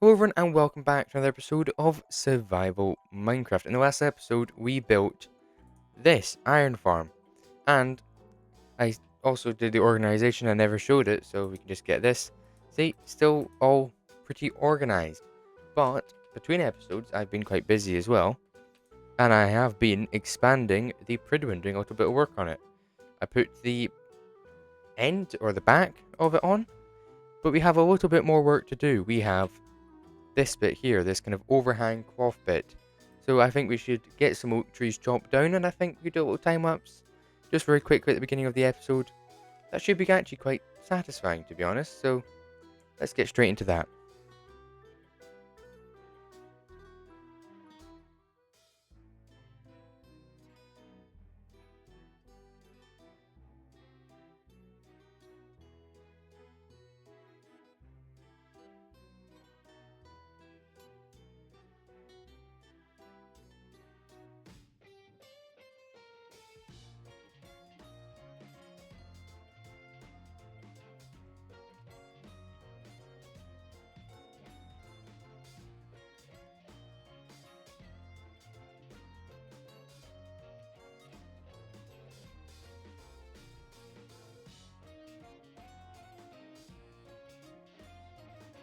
Hello everyone and welcome back to another episode of Survival Minecraft. In the last episode we built this iron farm and I also did the organization. I never showed it, so we can just get this. See, still all pretty organized, but between episodes I've been quite busy as well, and I have been expanding the prydwen, doing a little bit of work on it. I put the end or the back of it on, but we have a little bit more work to do. We have this bit here, this kind of overhang cloth bit. So I think we should get some oak trees chopped down, and I think we do a little time lapse just very quickly at the beginning of the episode. That should be actually quite satisfying, to be honest. So let's get straight into that.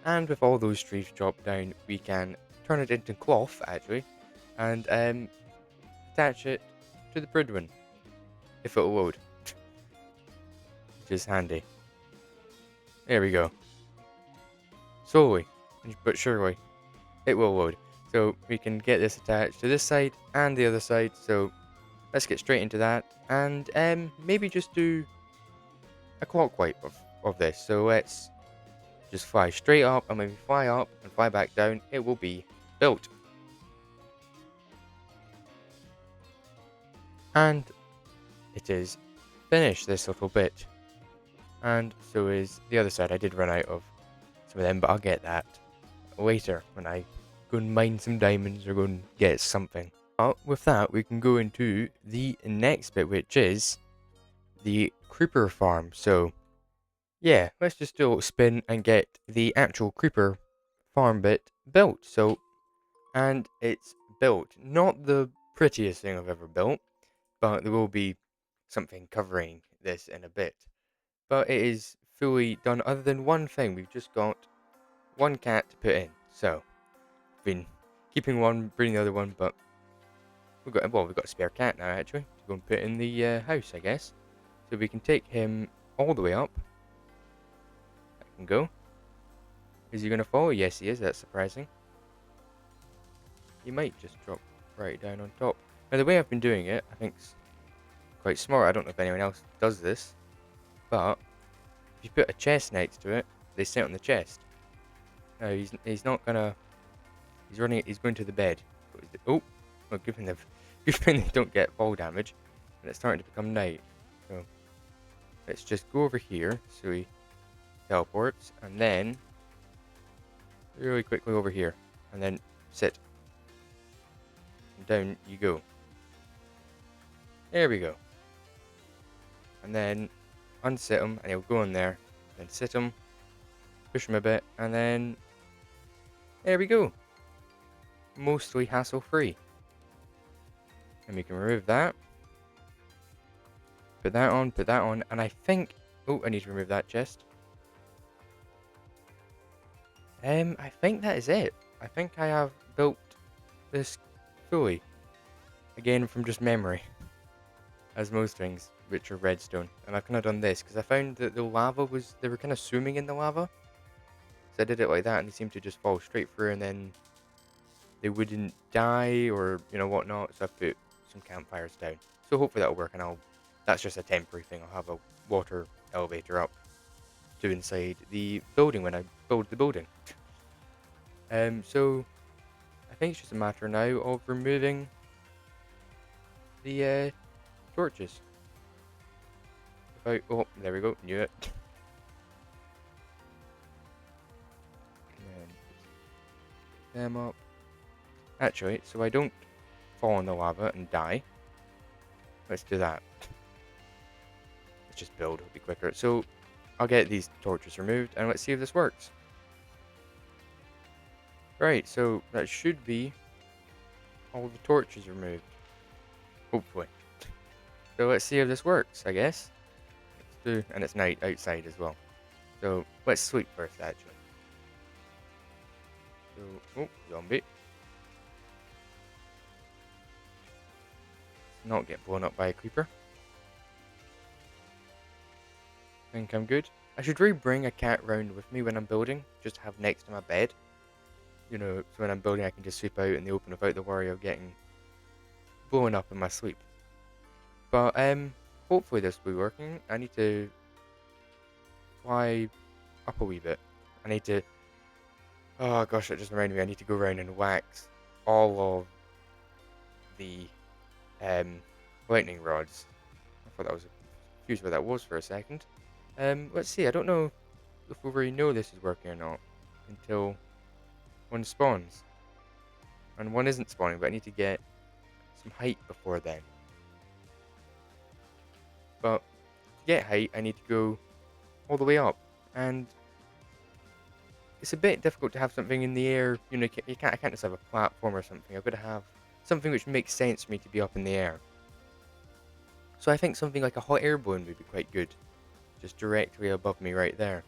And with all those trees chopped down, we can turn it into cloth, actually, and attach it to the prydwen, if it'll load, which is handy. There we go. Slowly, but surely, it will load. So we can get this attached to this side and the other side. So let's get straight into that, and maybe just do a clockwise of this. So let's just fly straight up, and when we fly up and fly back down, it will be built. And it is finished, this little bit. And so is the other side. I did run out of some of them, but I'll get that later when I go and mine some diamonds or go and get something. But with that, we can go into the next bit, which is the creeper farm. So yeah, let's just do a little spin and get the actual creeper farm bit built. So, and it's built. Not the prettiest thing I've ever built, but there will be something covering this in a bit. But it is fully done other than one thing. We've just got one cat to put in. So, been keeping one, bringing the other one, but we've got a spare cat now actually to go and put in the house, I guess. So we can take him all the way up. Can go. Is he going to fall? Yes, he is. That's surprising. He might just drop right down on top. Now, the way I've been doing it, I think it's quite smart. I don't know if anyone else does this, but if you put a chest next to it, they sit on the chest. No, he's not gonna. He's running. He's going to the bed. Oh, well, good thing they don't get fall damage, and it's starting to become night. So let's just go over here. So he teleports, and then really quickly over here, and then sit. And down you go. There we go. And then unsit him, and he'll go in there. Then sit him, push him a bit, and then there we go. Mostly hassle-free. And we can remove that. Put that on, and I think... Oh, I need to remove that chest. I think that is it. I think I have built this fully. Again, from just memory. As most things, which are redstone. And I've kind of done this, because I found that the lava was... They were kind of swimming in the lava. So I did it like that, and they seemed to just fall straight through, and then they wouldn't die, or, you know, whatnot. So I put some campfires down. So hopefully that'll work, and that's just a temporary thing. I'll have a water elevator up to inside the building when I build the building. So I think it's just a matter now of removing the torches. Oh, there we go, knew it. And then them up. Actually, so I don't fall in the lava and die. Let's do that. Let's just build, it'll be quicker. So I'll get these torches removed, and let's see if this works. Right, so that should be all the torches removed. Hopefully. So let's see if this works, I guess. And it's night outside as well. So let's sleep first, actually. So, oh, zombie. Let's not get blown up by a creeper. I think I'm good. I should really bring a cat round with me when I'm building, just to have next to my bed. You know, so when I'm building I can just sweep out in the open without the worry of getting blown up in my sleep. But hopefully this will be working. I need to fly up a wee bit. I need to, oh gosh, that just reminded me, I need to go around and wax all of the lightning rods. I thought that was confused what that was for a second. Let's see, I don't know if we already know this is working or not until one spawns. And one isn't spawning, but I need to get some height before then. But to get height, I need to go all the way up. And it's a bit difficult to have something in the air. You know, I can't just have a platform or something. I've got to have something which makes sense for me to be up in the air. So I think something like a hot air balloon would be quite good. Just directly above me right there.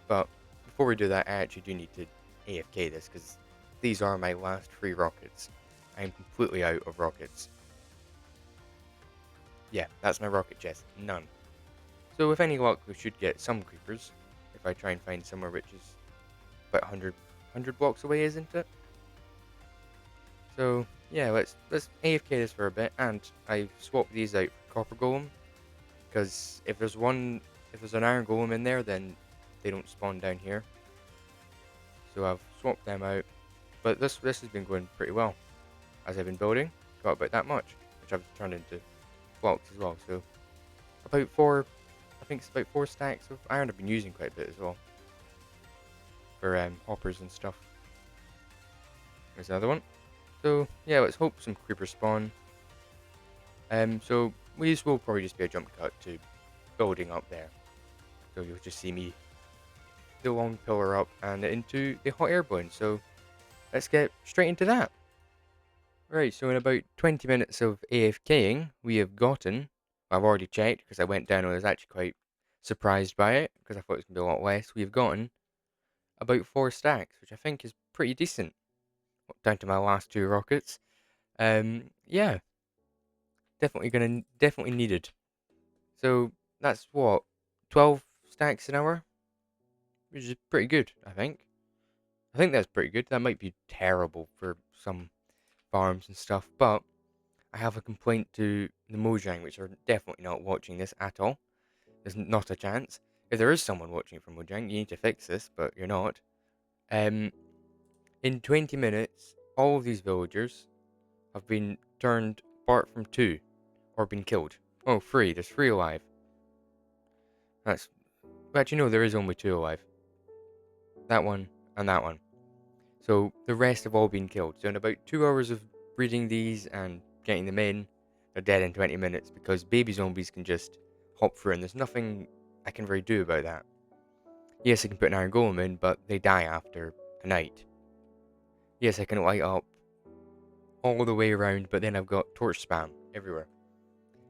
But before we do that, I actually do need to AFK this, because these are my last 3 rockets. I am completely out of rockets. Yeah, that's my rocket chest. None. So with any luck, we should get some creepers. If I try and find somewhere which is about 100 blocks away, isn't it? So yeah, let's AFK this for a bit, and I swapped these out for copper golem, because if there's an iron golem in there, then they don't spawn down here. So I've swapped them out, but this has been going pretty well as I've been building. Got about that much, which I've turned into blocks as well. So about 4, I think it's about 4 stacks of iron. I've been using quite a bit as well for hoppers and stuff. There's another one. So yeah, let's hope some creepers spawn. So this will probably just be a jump cut to building up there. So you'll just see me the long pillar up and into the hot air balloon. So let's get straight into that. Right, so in about 20 minutes of AFKing, we have gotten, I've already checked because I went down and I was actually quite surprised by it because I thought it was going to be a lot less. We've gotten about 4 stacks, which I think is pretty decent. Down to my last 2 rockets. Yeah, definitely needed. So that's what, 12 stacks an hour? Which is pretty good, I think. I think that's pretty good. That might be terrible for some farms and stuff, but I have a complaint to the Mojang, which are definitely not watching this at all. There's not a chance. If there is someone watching from Mojang, you need to fix this, but you're not. In 20 minutes, all of these villagers have been turned apart from 2, or been killed. Oh, 3. There's 3 alive. That's... Actually, no, there is only 2 alive. That one, and that one. So, the rest have all been killed. So, in about 2 hours of breeding these and getting them in, they're dead in 20 minutes, because baby zombies can just hop through, and there's nothing I can really do about that. Yes, I can put an iron golem in, but they die after a night. Yes, I can light up all the way around, but then I've got torch spam everywhere.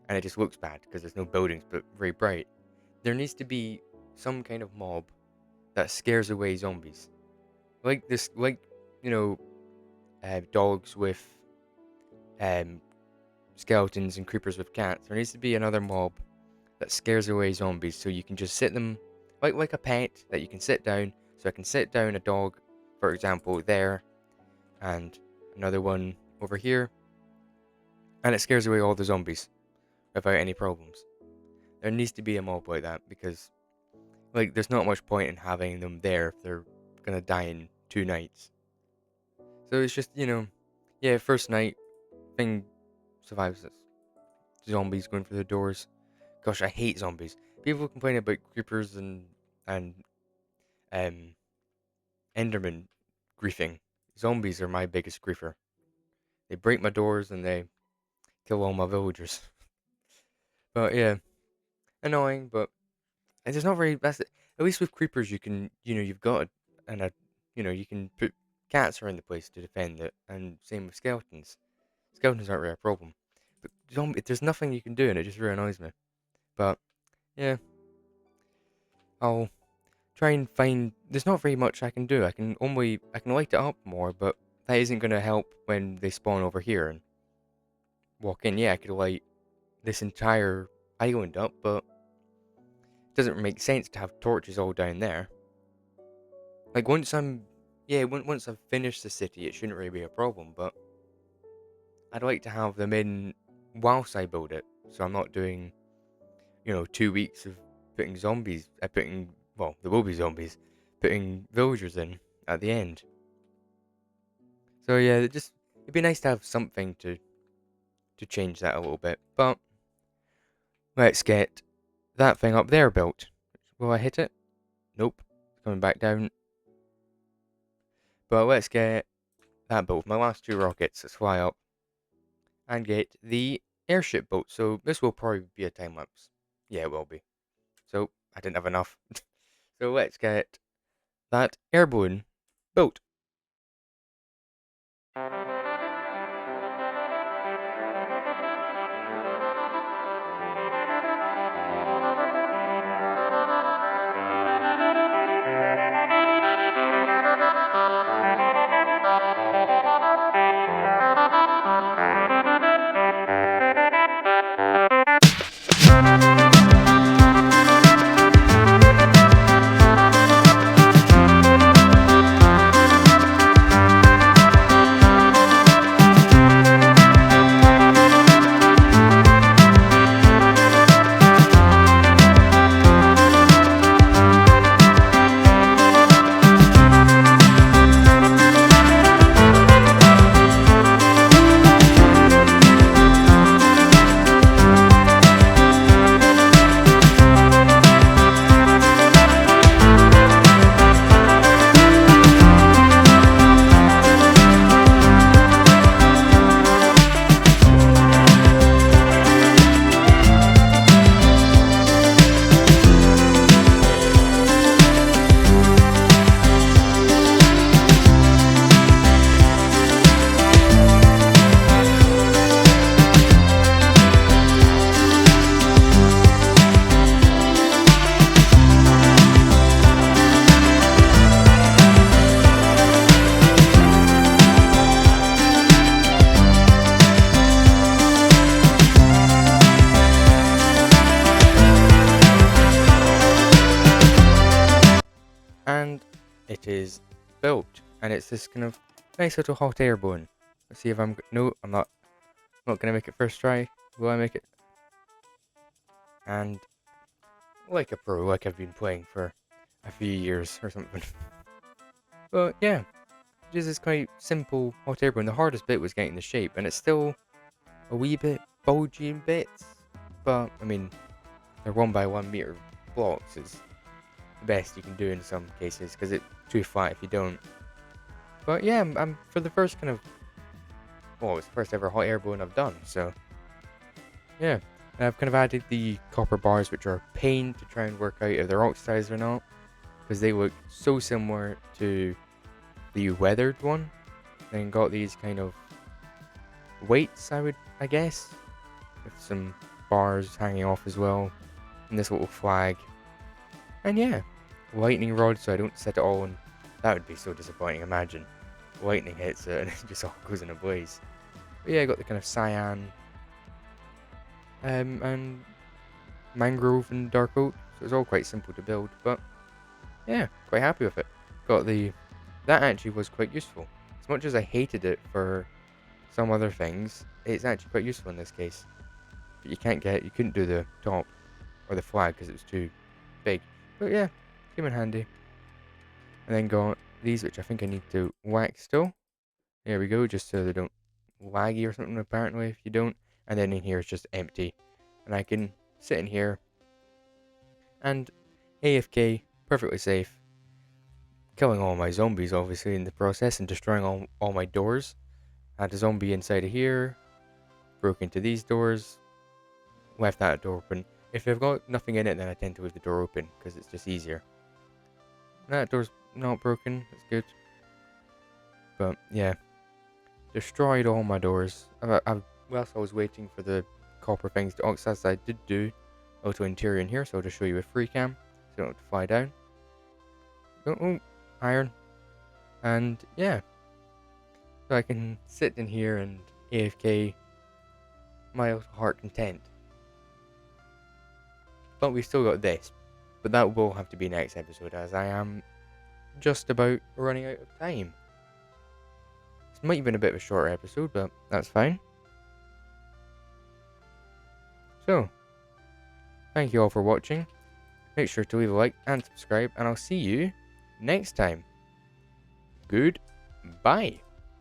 And it just looks bad, because there's no buildings, but very bright. There needs to be some kind of mob that scares away zombies. You know, dogs with skeletons and creepers with cats. There needs to be another mob that scares away zombies, so you can just sit them like a pet that you can sit down. So I can sit down a dog, for example, there, and another one over here, and it scares away all the zombies without any problems. There needs to be a mob like that, because there's not much point in having them there if they're gonna die in 2 nights. So it's just, yeah, first night thing survives this. Zombies going through the doors. Gosh, I hate zombies. People complain about creepers and um enderman griefing. Zombies are my biggest griefer. They break my doors and they kill all my villagers. But yeah, annoying. But there's not very. That's it. At least with creepers, you can, you've got you can put cats around the place to defend it, and same with skeletons. Skeletons aren't really a problem. But there's nothing you can do, and it just really annoys me. But, yeah, I'll try and find... There's not very much I can do. I can light it up more, but that isn't going to help when they spawn over here and walk in. Yeah, I could light this entire island up, but it doesn't make sense to have torches all down there. Like, once I've finished the city, it shouldn't really be a problem, but I'd like to have them in whilst I build it, so I'm not doing, 2 weeks of putting there will be zombies, putting villagers in at the end. So yeah, it'd be nice to have something to change that a little bit, but let's get that thing up there built. Will I hit it? Nope, it's coming back down. But let's get that built. My last 2 rockets, let's fly up and get the airship built. So this will probably be a time lapse. Yeah, it will be. So I didn't have enough. So let's get that air balloon built. And it is built, and it's this kind of nice little hot air balloon. Let's see if no, I'm not gonna make it first try. Will I make it? And like a pro, like I've been playing for a few years or something. But yeah, just this quite simple hot air balloon. The hardest bit was getting the shape, and it's still a wee bit bulgy in bits. But I mean, they're 1x1 meter blocks is the best you can do in some cases, because it's too flat if you don't. But yeah, I'm for the first kind of, it's the first ever hot air balloon I've done, so yeah. And I've kind of added the copper bars, which are a pain to try and work out if they're oxidized or not, because they look so similar to the weathered one. Then got these kind of weights, I guess, with some bars hanging off as well, and this little flag. And yeah, lightning rod, so I don't set it all on. That would be so disappointing. Imagine lightning hits it and it just all goes in a blaze. But yeah, I got the kind of cyan and mangrove and dark oak, so it's all quite simple to build. But yeah, quite happy with it. That actually was quite useful. As much as I hated it for some other things, it's actually quite useful in this case. But you couldn't do the top or the flag because it was too big. But yeah, came in handy. And then got these, which I think I need to wax still. There we go, just so they don't laggy or something, apparently, if you don't. And then in here it's just empty. And I can sit in here and AFK, perfectly safe. Killing all my zombies, obviously, in the process, and destroying all my doors. Had a zombie inside of here. Broke into these doors. Left that door open. If I've got nothing in it, then I tend to leave the door open, because it's just easier. That door's not broken, that's good. But yeah, destroyed all my doors. Whilst I was waiting for the copper things to oxidize, I did do auto interior in here, so I'll just show you with freecam, so you don't have to fly down. Oh, iron. And yeah, so I can sit in here and AFK my heart content. But we've still got this. But that will have to be next episode, as I am just about running out of time. This might have been a bit of a shorter episode, but that's fine. So, thank you all for watching. Make sure to leave a like and subscribe, and I'll see you next time. Goodbye.